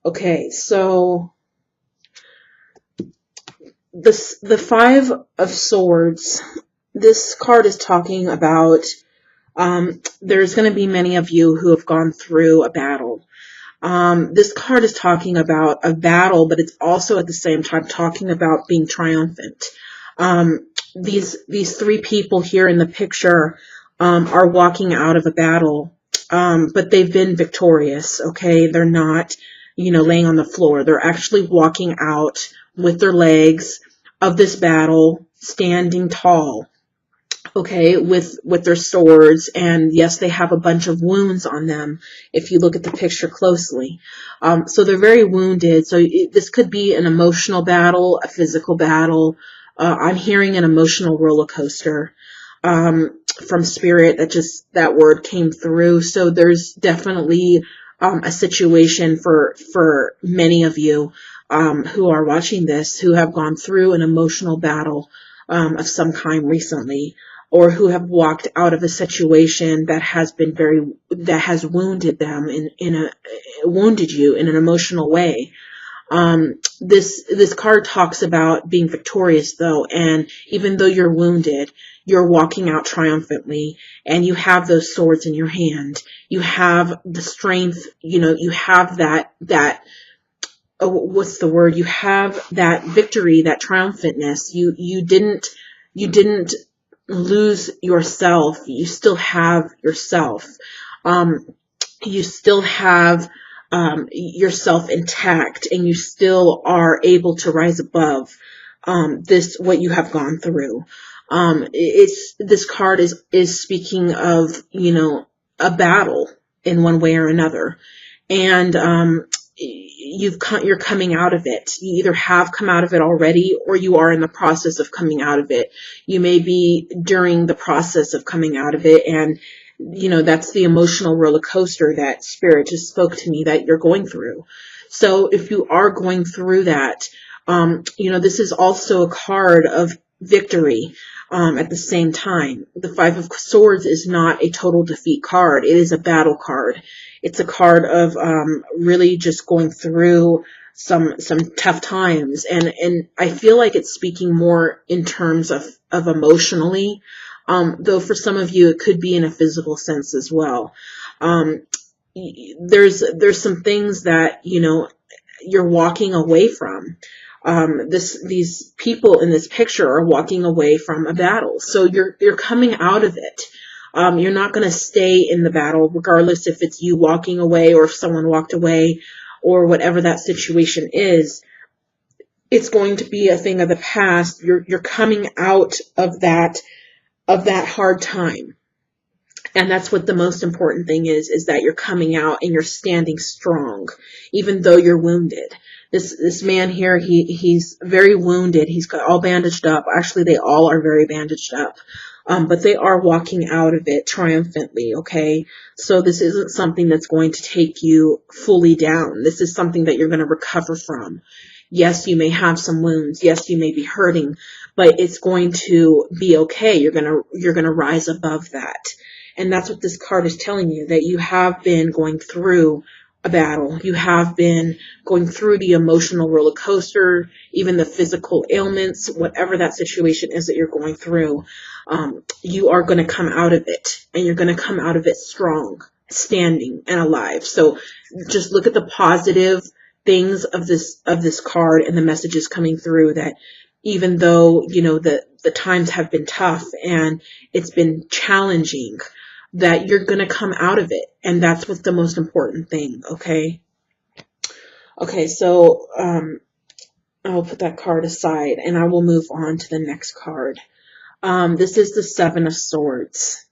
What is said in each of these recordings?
Okay, so the Five of Swords, this card is talking about there's going to be many of you who have gone through a battle. This card is talking about a battle, but it's also at the same time talking about being triumphant. These three people here in the picture are walking out of a battle, but they've been victorious, okay? They're not, laying on the floor. They're actually walking out with their legs of this battle, standing tall, okay, with their swords, and yes, they have a bunch of wounds on them if you look at the picture closely. So they're very wounded. So this could be an emotional battle, a physical battle. I'm hearing an emotional roller coaster from Spirit. That word came through. So there's definitely a situation for many of you who are watching this, who have gone through an emotional battle of some kind recently, or who have walked out of a situation that has wounded them wounded you in an emotional way. This card talks about being victorious though, and even though you're wounded, you're walking out triumphantly, and you have those swords in your hand. You have the strength, you have that what's the word? You have that victory, that triumphantness. You didn't lose yourself. You still have yourself. You still have yourself intact, and you still are able to rise above what you have gone through. This card is speaking of, a battle in one way or another, and you're coming out of it. You either have come out of it already, or you are in the process of coming out of it. You may be during the process of coming out of it, and that's the emotional roller coaster that Spirit just spoke to me that you're going through. So if you are going through that, this is also a card of victory. At the same time, the Five of Swords is not a total defeat card. It is a battle card. It's a card of really just going through some tough times, and I feel like it's speaking more in terms of emotionally, though for some of you it could be in a physical sense as well. There's some things that you're walking away from. These people in this picture are walking away from a battle, so you're coming out of it. You're not going to stay in the battle, regardless if it's you walking away or if someone walked away or whatever that situation is. It's going to be a thing of the past. You're coming out of that hard time. And that's what the most important thing is that you're coming out and you're standing strong, even though you're wounded. This man here, he's very wounded. He's got all bandaged up. Actually, they all are very bandaged up. But they are walking out of it triumphantly, okay? So this isn't something that's going to take you fully down. This is something that you're going to recover from. Yes, you may have some wounds. Yes, you may be hurting, but it's going to be okay. You're going to rise above that. And that's what this card is telling you, that you have been going through a battle. You have been going through the emotional roller coaster, even the physical ailments, whatever that situation is that you're going through. You are going to come out of it, and you're going to come out of it strong, standing, and alive. So just look at the positive things of this card and the messages coming through, that even though, the times have been tough and it's been challenging, that you're going to come out of it. And that's what's the most important thing. Okay. Okay. So, I'll put that card aside and I will move on to the next card. This is the Seven of Swords.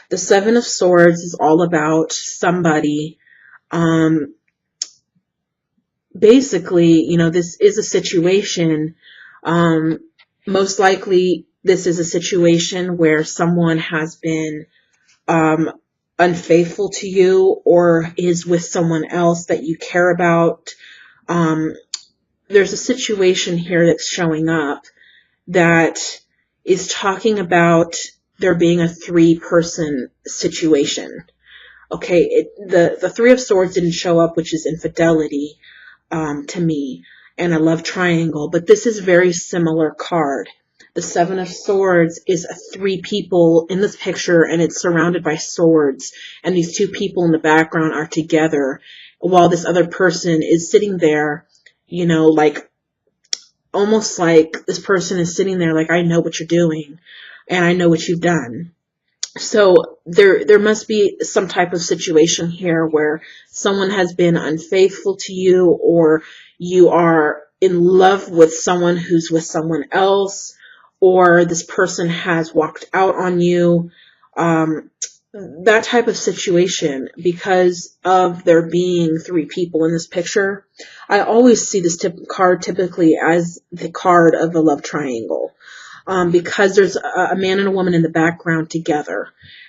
The Seven of Swords is all about somebody, basically, this is a situation, most likely this is a situation where someone has been unfaithful to you, or is with someone else that you care about. There's a situation here that's showing up that is talking about there being a 3-person situation. Okay, the Three of Swords didn't show up, which is infidelity to me, and a love triangle, but this is a very similar card. The Seven of Swords is three people in this picture, and it's surrounded by swords, and these two people in the background are together, while this other person is sitting there, you know, like, almost like this person is sitting there like, I know what you're doing, and I know what you've done. So there must be some type of situation here where someone has been unfaithful to you, or you are in love with someone who's with someone else, or this person has walked out on you. That type of situation, because of there being three people in this picture. I always see this card typically as the card of a love triangle. Because there's a man and a woman in the background together.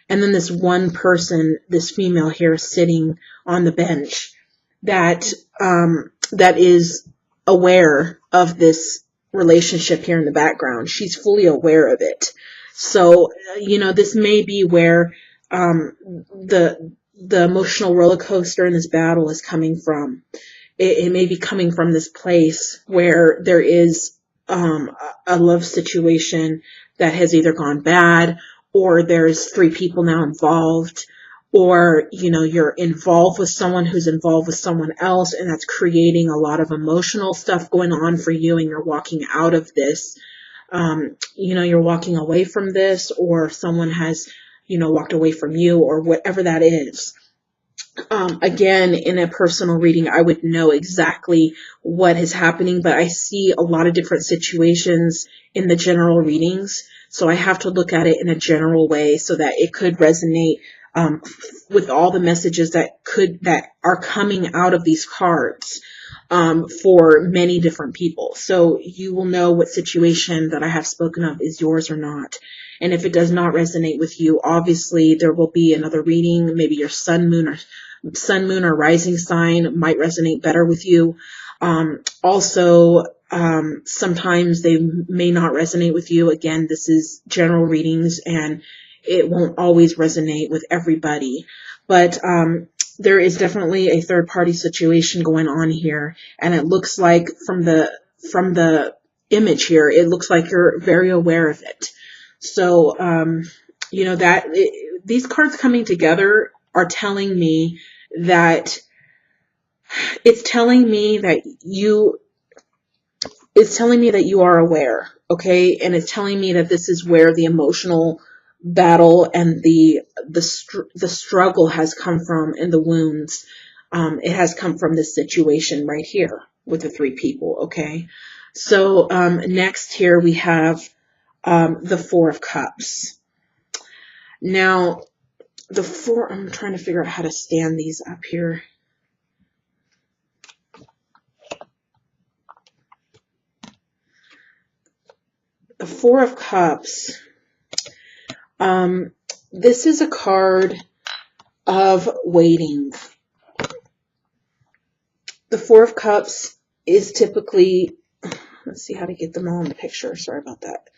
And then this one person, this female here, sitting on the bench that that is aware of this relationship here in the background. She's fully aware of it. So, you know, this may be where the emotional roller coaster in this battle is coming from. It may be coming from this place where there is a love situation that has either gone bad, or there's three people now involved, or, you know, you're involved with someone who's involved with someone else, and that's creating a lot of emotional stuff going on for you, and you're walking out of this. You know, you're walking away from this, or someone has, you know, walked away from you, or whatever that is. Again, in a personal reading, I would know exactly what is happening, but I see a lot of different situations in the general readings. So I have to look at it in a general way so that it could resonate with all the messages that are coming out of these cards for many different people. So you will know what situation that I have spoken of is yours or not. And if it does not resonate with you, obviously there will be another reading. Maybe your sun, moon, or rising sign might resonate better with you. Also, sometimes they may not resonate with you. Again, this is general readings, and it won't always resonate with everybody. But there is definitely a third party situation going on here, and it looks like from the image here, it looks like you're very aware of it. So, you know, these cards coming together are telling me that it's telling me that you are aware, okay? And it's telling me that this is where the emotional battle and the struggle has come from, and the wounds. It has come from this situation right here with the three people, okay? So, next here we have the Four of Cups. Now, I'm trying to figure out how to stand these up here. The Four of Cups. This is a card of waiting. The Four of Cups is typically, let's see how to get them all in the picture. Sorry about that.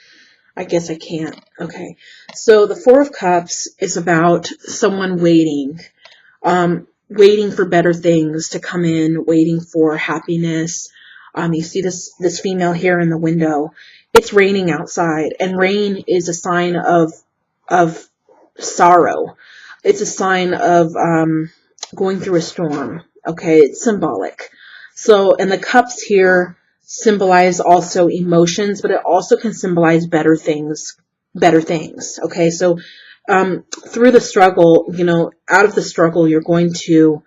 I guess I can't. Okay. So the Four of Cups is about someone waiting, waiting for better things to come in, waiting for happiness. You see this female here in the window. It's raining outside, and rain is a sign of sorrow. It's a sign of going through a storm. Okay, it's symbolic. So, and the cups here symbolize also emotions, but it also can symbolize better things. Okay, so through the struggle, you know, out of the struggle, you're going to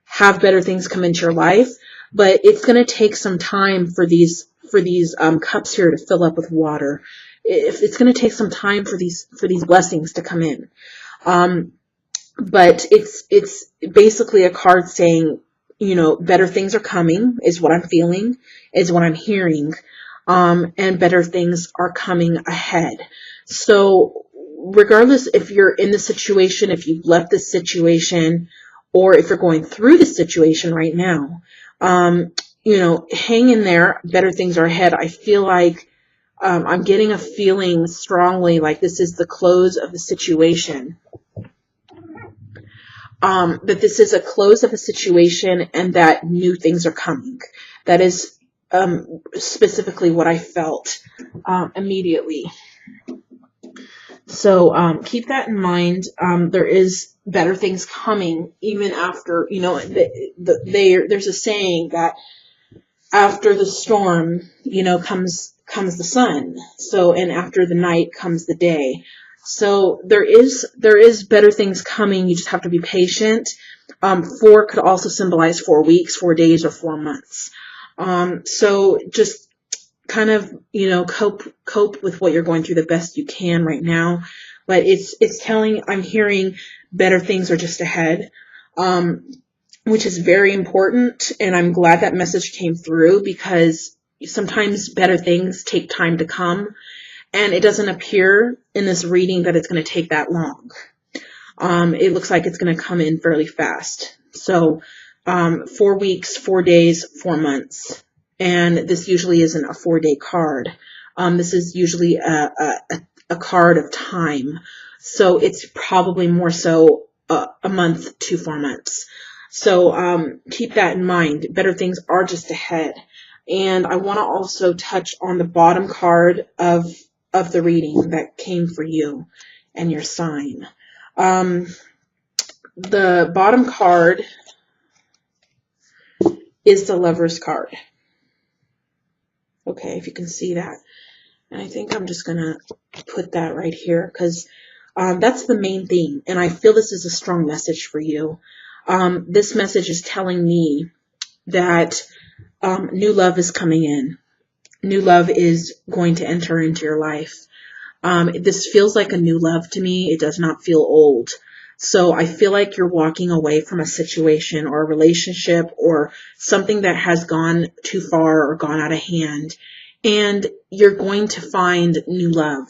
have better things come into your life, but it's going to take some time for these cups here to fill up with water. It's going to take some time for these blessings to come in. But it's basically a card saying, you know, better things are coming, is what I'm feeling, is what I'm hearing, and better things are coming ahead. So regardless if you're in the situation, if you've left the situation, or if you're going through the situation right now, you know, hang in there. Better things are ahead. I feel like I'm getting a feeling strongly like this is the close of the situation. that this is a close of a situation and that new things are coming. That is specifically what I felt immediately. So keep that in mind. There is better things coming even after, there's a saying that after the storm, comes the sun. So, and after the night comes the day. So there is better things coming. You just have to be patient. 4 could also symbolize 4 weeks, 4 days, or 4 months. So just kind of, cope with what you're going through the best you can right now. But I'm hearing better things are just ahead. Which is very important, and I'm glad that message came through, because sometimes better things take time to come, and it doesn't appear in this reading that it's going to take that long. It looks like it's going to come in fairly fast. So 4 weeks, 4 days, 4 months, and this usually isn't a 4-day card. This is usually a card of time, so it's probably more so a month to 4 months. So keep that in mind. Better things are just ahead. And I want to also touch on the bottom card of the reading that came for you and your sign. The bottom card is the Lover's card. Okay, if you can see that. And I think I'm just going to put that right here, because that's the main thing. And I feel this is a strong message for you. This message is telling me that new love is coming in. New love is going to enter into your life. This feels like a new love to me. It does not feel old. So I feel like you're walking away from a situation or a relationship or something that has gone too far or gone out of hand. And you're going to find new love.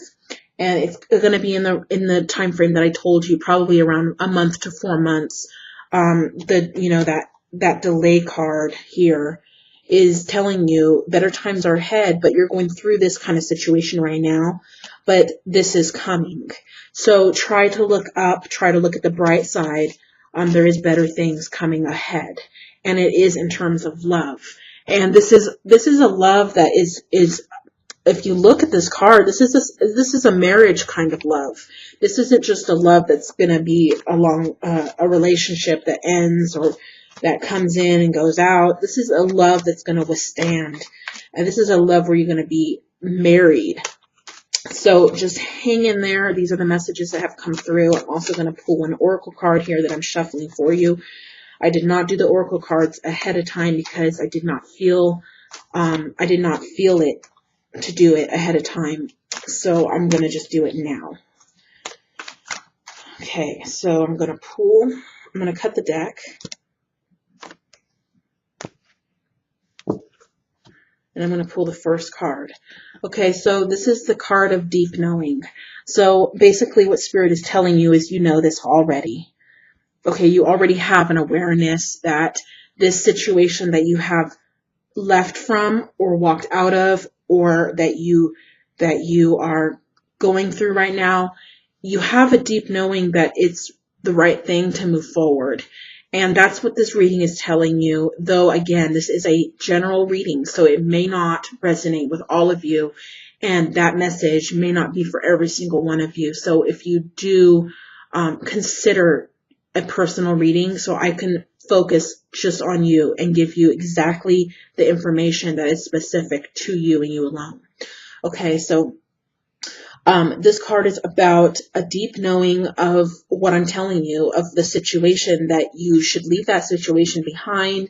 And it's going to be in the time frame that I told you, probably around a month to 4 months. That delay card here is telling you better times are ahead, but you're going through this kind of situation right now, but this is coming. So try to look up, try to look at the bright side. There is better things coming ahead, and it is in terms of love. And this is a love that is if you look at this card, this is a marriage kind of love. This isn't just a love that's going to be along a relationship that ends or that comes in and goes out. This is a love that's going to withstand. And this is a love where you're going to be married. So just hang in there. These are the messages that have come through. I'm also going to pull an oracle card here that I'm shuffling for you. I did not do the oracle cards ahead of time because I did not feel it to do it ahead of time. So I'm going to just do it now. Okay, so I'm going to cut the deck. And I'm going to pull the first card. Okay, so this is the card of deep knowing. So basically what Spirit is telling you is you know this already. Okay, you already have an awareness that this situation that you have left from or walked out of, or that you are going through right now, you have a deep knowing that it's the right thing to move forward. And that's what this reading is telling you, though, again, this is a general reading, so it may not resonate with all of you, and that message may not be for every single one of you. So if you do consider a personal reading, so I can focus just on you and give you exactly the information that is specific to you and you alone. Okay, so this card is about a deep knowing of what I'm telling you, of the situation, that you should leave that situation behind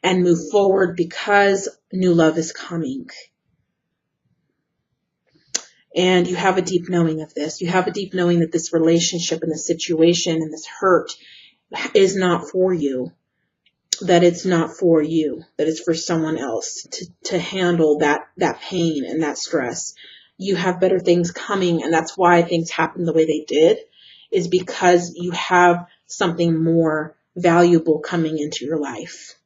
and move forward because new love is coming. And you have a deep knowing of this. You have a deep knowing that this relationship and this situation and this hurt is not for you, that it's not for you, that it's for someone else to handle that pain and that stress. You have better things coming, and that's why things happen the way they did, is because you have something more valuable coming into your life.